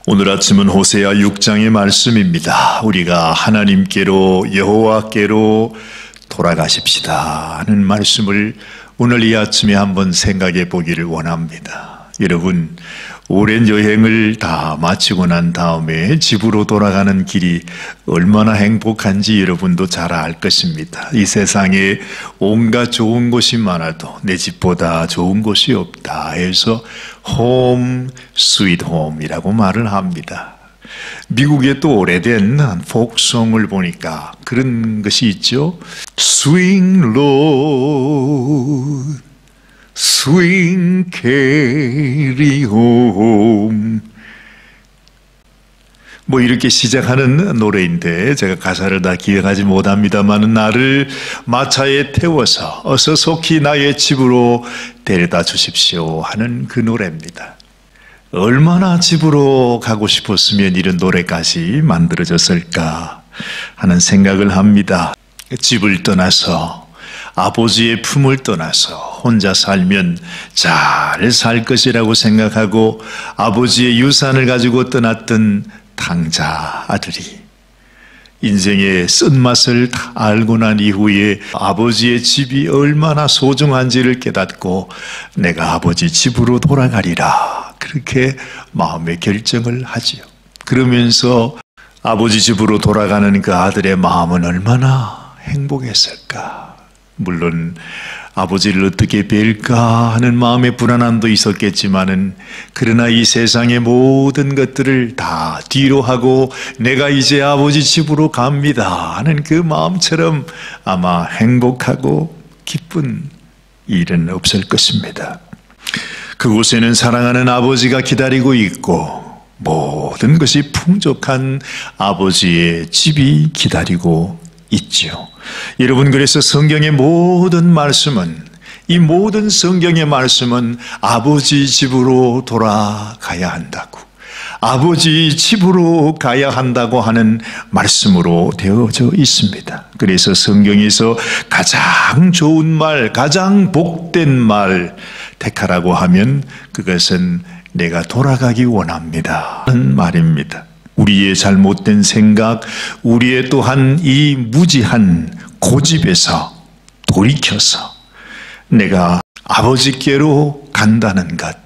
오늘 아침은 호세아 6장의 말씀입니다. 우리가 하나님께로 여호와께로 돌아가십시다 하는 말씀을 오늘 이 아침에 한번 생각해 보기를 원합니다. 여러분, 오랜 여행을 다 마치고 난 다음에 집으로 돌아가는 길이 얼마나 행복한지 여러분도 잘 알 것입니다. 이 세상에 온갖 좋은 곳이 많아도 내 집보다 좋은 곳이 없다 해서 홈 스윗 홈이라고 말을 합니다. 미국의 또 오래된 폭송을 보니까 그런 것이 있죠. Swing low, swing carry home, 뭐 이렇게 시작하는 노래인데 제가 가사를 다 기억하지 못합니다만, 나를 마차에 태워서 어서 속히 나의 집으로 데려다 주십시오 하는 그 노래입니다. 얼마나 집으로 가고 싶었으면 이런 노래까지 만들어졌을까 하는 생각을 합니다. 집을 떠나서, 아버지의 품을 떠나서 혼자 살면 잘 살 것이라고 생각하고 아버지의 유산을 가지고 떠났던 탕자 아들이 인생의 쓴맛을 다 알고 난 이후에 아버지의 집이 얼마나 소중한지를 깨닫고 내가 아버지 집으로 돌아가리라, 그렇게 마음의 결정을 하지요. 그러면서 아버지 집으로 돌아가는 그 아들의 마음은 얼마나 행복했을까. 물론 아버지를 어떻게 뵐까 하는 마음의 불안함도 있었겠지만은, 그러나 이 세상의 모든 것들을 다 뒤로 하고 내가 이제 아버지 집으로 갑니다 하는 그 마음처럼 아마 행복하고 기쁜 일은 없을 것입니다. 그곳에는 사랑하는 아버지가 기다리고 있고 모든 것이 풍족한 아버지의 집이 기다리고 있죠. 여러분, 그래서 성경의 모든 말씀은, 이 모든 성경의 말씀은 아버지 집으로 돌아가야 한다고, 아버지 집으로 가야 한다고 하는 말씀으로 되어져 있습니다. 그래서 성경에서 가장 좋은 말, 가장 복된 말 택하라고 하면 그것은 내가 돌아가기 원합니다 하는 말입니다. 우리의 잘못된 생각, 우리의 또한 이 무지한 고집에서 돌이켜서 내가 아버지께로 간다는 것,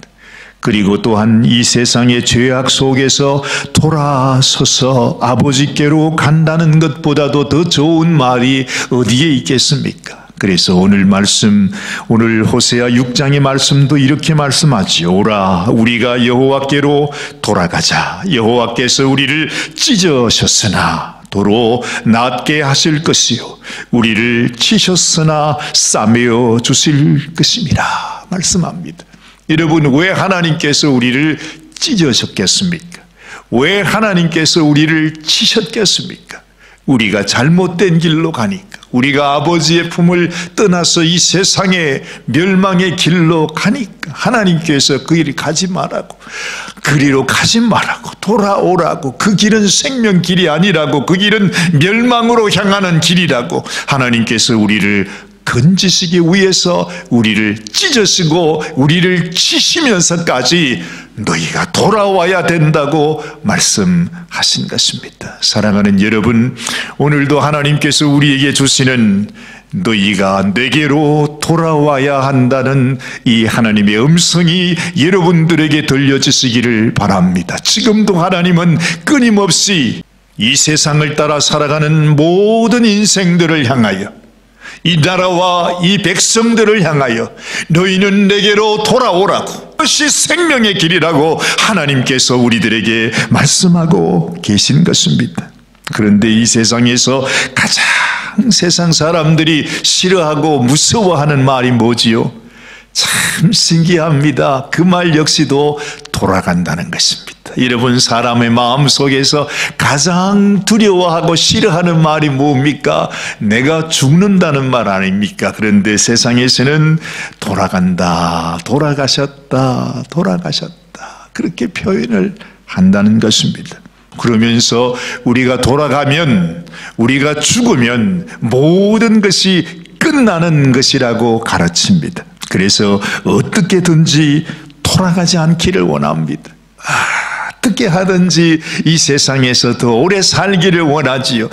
그리고 또한 이 세상의 죄악 속에서 돌아서서 아버지께로 간다는 것보다도 더 좋은 말이 어디에 있겠습니까? 그래서 오늘 말씀, 오늘 호세아 6장의 말씀도 이렇게 말씀하지요. 오라, 우리가 여호와께로 돌아가자. 여호와께서 우리를 찢으셨으나 도로 낫게 하실 것이요, 우리를 치셨으나 싸매어 주실 것입니다 말씀합니다. 여러분, 왜 하나님께서 우리를 찢으셨겠습니까? 왜 하나님께서 우리를 치셨겠습니까? 우리가 잘못된 길로 가니까, 우리가 아버지의 품을 떠나서 이 세상의 멸망의 길로 가니까 하나님께서 그 길 가지 말라고, 그리로 가지 말라고, 돌아오라고, 그 길은 생명길이 아니라고, 그 길은 멸망으로 향하는 길이라고 하나님께서 우리를 건지시기 위해서 우리를 찢으시고 우리를 치시면서까지 너희가 돌아와야 된다고 말씀하신 것입니다. 사랑하는 여러분, 오늘도 하나님께서 우리에게 주시는 너희가 내게로 돌아와야 한다는 이 하나님의 음성이 여러분들에게 들려지시기를 바랍니다. 지금도 하나님은 끊임없이 이 세상을 따라 살아가는 모든 인생들을 향하여, 이 나라와 이 백성들을 향하여 너희는 내게로 돌아오라고, 그것이 생명의 길이라고 하나님께서 우리들에게 말씀하고 계신 것입니다. 그런데 이 세상에서 가장 세상 사람들이 싫어하고 무서워하는 말이 뭐지요? 참 신기합니다. 그 말 역시도 돌아간다는 것입니다. 여러분, 사람의 마음속에서 가장 두려워하고 싫어하는 말이 뭡니까? 내가 죽는다는 말 아닙니까? 그런데 세상에서는 돌아간다, 돌아가셨다, 돌아가셨다, 그렇게 표현을 한다는 것입니다. 그러면서 우리가 돌아가면, 우리가 죽으면 모든 것이 끝나는 것이라고 가르칩니다. 그래서 어떻게든지 돌아가지 않기를 원합니다. 어떻게 하든지 이 세상에서 더 오래 살기를 원하지요.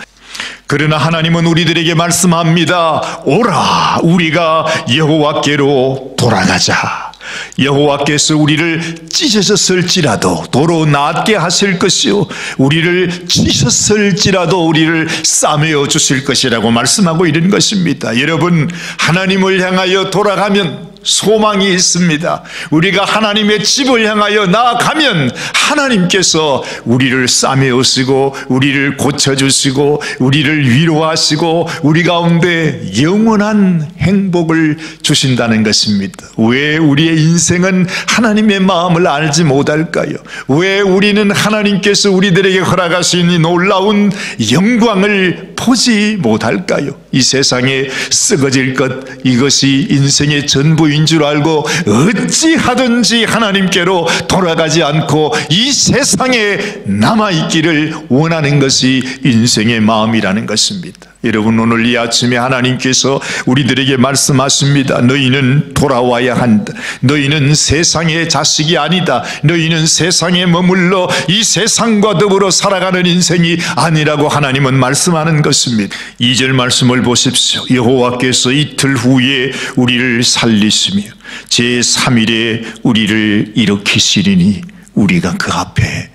그러나 하나님은 우리들에게 말씀합니다. 오라, 우리가 여호와께로 돌아가자. 여호와께서 우리를 찢으셨을지라도 도로 낫게 하실 것이요, 우리를 찢으셨을지라도 우리를 싸매어 주실 것이라고 말씀하고 있는 것입니다. 여러분, 하나님을 향하여 돌아가면 소망이 있습니다. 우리가 하나님의 집을 향하여 나아가면 하나님께서 우리를 싸매우시고 우리를 고쳐주시고 우리를 위로하시고 우리 가운데 영원한 행복을 주신다는 것입니다. 왜 우리의 인생은 하나님의 마음을 알지 못할까요? 왜 우리는 하나님께서 우리들에게 허락하신 이 놀라운 영광을 보지 못할까요? 이 세상에 썩어질 것, 이것이 인생의 전부인 줄 알고 어찌하든지 하나님께로 돌아가지 않고 이 세상에 남아있기를 원하는 것이 인생의 마음이라는 것입니다. 여러분, 오늘 이 아침에 하나님께서 우리들에게 말씀하십니다. 너희는 돌아와야 한다. 너희는 세상의 자식이 아니다. 너희는 세상에 머물러 이 세상과 더불어 살아가는 인생이 아니라고 하나님은 말씀하는 것입니다. 2절 말씀을 보십시오. 여호와께서 이틀 후에 우리를 살리시며 제3일에 우리를 일으키시리니 우리가 그 앞에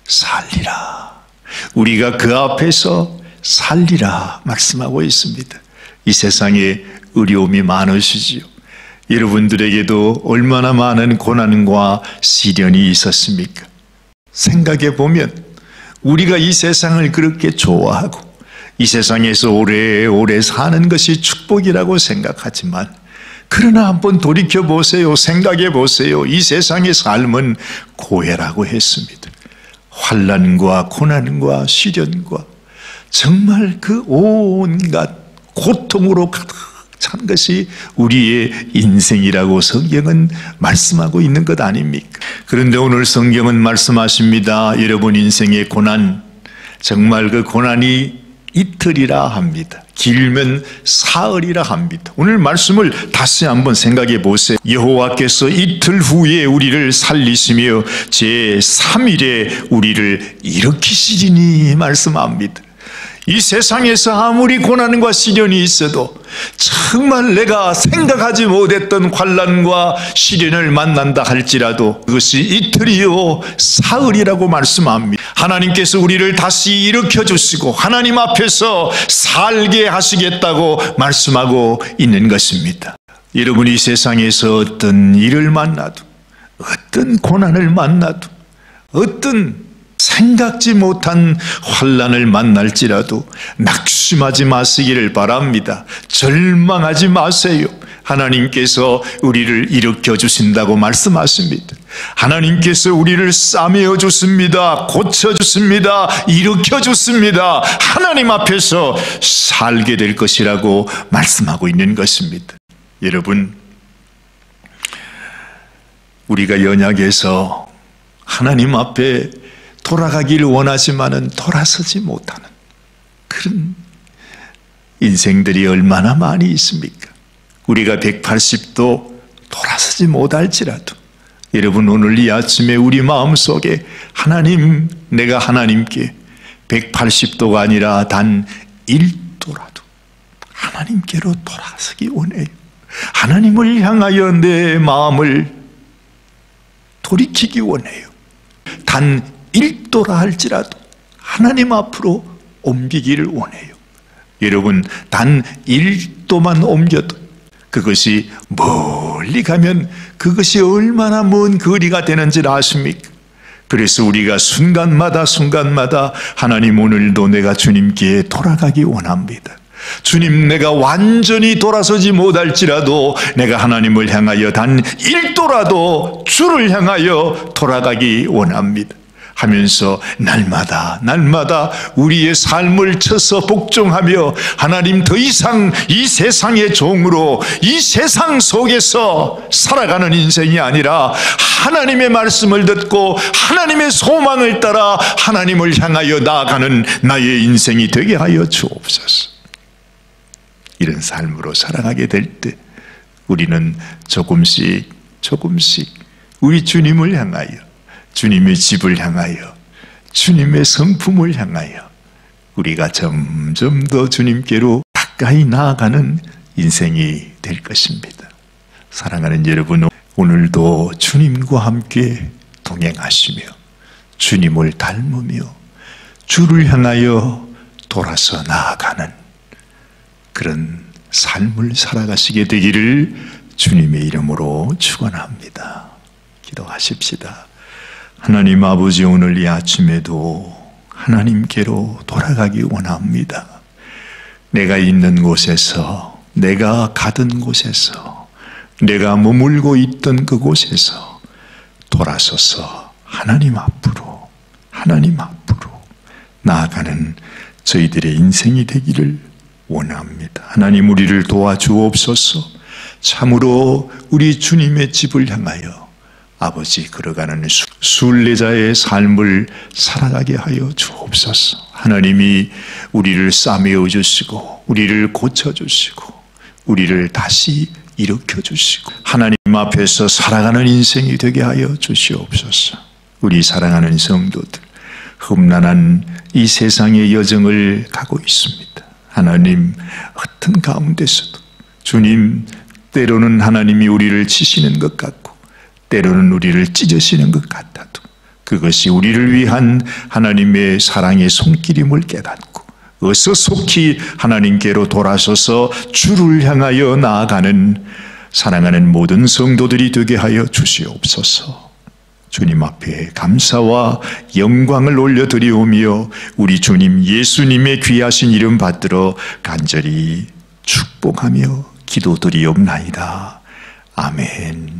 살리라. 우리가 그 앞에서 살리라 말씀하고 있습니다. 이 세상에 어려움이 많으시지요. 여러분들에게도 얼마나 많은 고난과 시련이 있었습니까? 생각해 보면 우리가 이 세상을 그렇게 좋아하고 이 세상에서 오래오래 사는 것이 축복이라고 생각하지만, 그러나 한번 돌이켜 보세요. 생각해 보세요. 이 세상의 삶은 고해라고 했습니다. 환난과 고난과 시련과 정말 그 온갖 고통으로 가득 찬 것이 우리의 인생이라고 성경은 말씀하고 있는 것 아닙니까? 그런데 오늘 성경은 말씀하십니다. 여러분 인생의 고난, 정말 그 고난이 이틀이라 합니다. 길면 사흘이라 합니다. 오늘 말씀을 다시 한번 생각해 보세요. 여호와께서 이틀 후에 우리를 살리시며 제3일에 우리를 일으키시리니 말씀합니다. 이 세상에서 아무리 고난과 시련이 있어도 정말 내가 생각하지 못했던 환난과 시련을 만난다 할지라도 그것이 이틀이요 사흘이라고 말씀합니다. 하나님께서 우리를 다시 일으켜 주시고 하나님 앞에서 살게 하시겠다고 말씀하고 있는 것입니다. 여러분이 세상에서 어떤 일을 만나도, 어떤 고난을 만나도, 어떤 생각지 못한 환난을 만날지라도 낙심하지 마시기를 바랍니다. 절망하지 마세요. 하나님께서 우리를 일으켜 주신다고 말씀하십니다. 하나님께서 우리를 싸매어 주십니다. 고쳐 주십니다. 일으켜 주십니다. 하나님 앞에서 살게 될 것이라고 말씀하고 있는 것입니다. 여러분, 우리가 연약해서 하나님 앞에 돌아가기를 원하지만은 돌아서지 못하는 그런 인생들이 얼마나 많이 있습니까? 우리가 180도 돌아서지 못할지라도 여러분, 오늘 이 아침에 우리 마음속에 하나님, 내가 하나님께 180도가 아니라 단 1도라도 하나님께로 돌아서기 원해요. 하나님을 향하여 내 마음을 돌이키기 원해요. 단 1도라 할지라도 하나님 앞으로 옮기기를 원해요. 여러분, 단 1도만 옮겨도 그것이 멀리 가면 그것이 얼마나 먼 거리가 되는지를 아십니까? 그래서 우리가 순간마다 하나님, 오늘도 내가 주님께 돌아가기 원합니다. 주님, 내가 완전히 돌아서지 못할지라도 내가 하나님을 향하여 단 1도라도 주를 향하여 돌아가기 원합니다 하면서 날마다 우리의 삶을 쳐서 복종하며 하나님, 더 이상 이 세상의 종으로 이 세상 속에서 살아가는 인생이 아니라 하나님의 말씀을 듣고 하나님의 소망을 따라 하나님을 향하여 나아가는 나의 인생이 되게 하여 주옵소서. 이런 삶으로 살아가게 될 때 우리는 조금씩 우리 주님을 향하여 주님의 집을 향하여, 주님의 성품을 향하여 우리가 점점 더 주님께로 가까이 나아가는 인생이 될 것입니다. 사랑하는 여러분, 오늘도 주님과 함께 동행하시며 주님을 닮으며 주를 향하여 돌아서 나아가는 그런 삶을 살아가시게 되기를 주님의 이름으로 축원합니다. 기도하십시다. 하나님 아버지, 오늘 이 아침에도 하나님께로 돌아가기 원합니다. 내가 있는 곳에서, 내가 가던 곳에서, 내가 머물고 있던 그곳에서 돌아서서 하나님 앞으로 나아가는 저희들의 인생이 되기를 원합니다. 하나님, 우리를 도와주옵소서. 참으로 우리 주님의 집을 향하여 아버지 걸어가는 순례자의 삶을 살아가게 하여 주옵소서. 하나님이 우리를 싸매어 주시고 우리를 고쳐주시고 우리를 다시 일으켜주시고 하나님 앞에서 살아가는 인생이 되게 하여 주시옵소서. 우리 사랑하는 성도들, 험난한 이 세상의 여정을 가고 있습니다. 하나님, 어떤 가운데서도 주님, 때로는 하나님이 우리를 치시는 것 같고 때로는 우리를 찢으시는 것 같아도 그것이 우리를 위한 하나님의 사랑의 손길임을 깨닫고 어서 속히 하나님께로 돌아서서 주를 향하여 나아가는 사랑하는 모든 성도들이 되게 하여 주시옵소서. 주님 앞에 감사와 영광을 올려드리오며 우리 주님 예수님의 귀하신 이름 받들어 간절히 축복하며 기도드리옵나이다. 아멘.